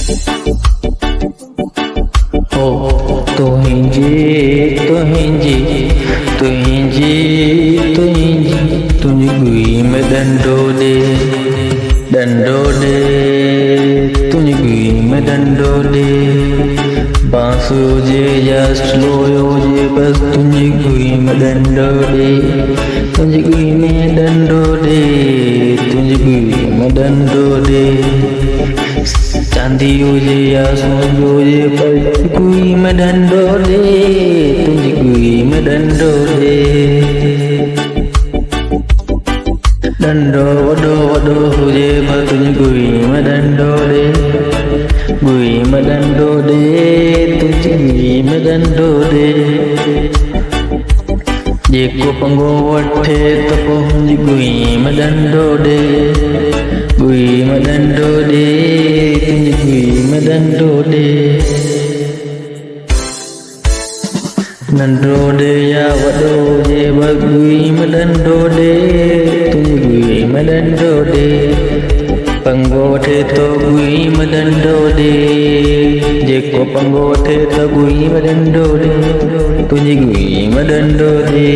ओ तुहिंजी तुंहिंजी गुई में डंडो दे तुंहिंजी गुई में डंडो दे बांस हुजे या स्लो हुजे बस तुंहिंजी गुई में डंडो दे तुंहिंजी गुई में डंडो दे तुंहिंजी गुई में डंडो दे चांदी हुजे या सोन हुजे पर गुई में डंडो दे तुंहिंजी गुई में डंडो दे डंडो वॾो हुजे पर तुंहिंजी गुई में डंडो दे गुई में डंडो दे तुंहिंजी गुई में डंडो दे जेको पंगो वठे त पोइ मुंहिंजी गुई में डंडो दे गुई में डंडो दे तुंहिंजी गुई में डंडो दे नंढो दे या वॾो हुजे बस गुई में डंडो दे तुंहिंजी गुई में डंडो दे पंगो वठे तो गुई में डंडो दे जेको पंगो वठे तो गुई में डंडो दे तुंहिंजी गुई में डंडो दे।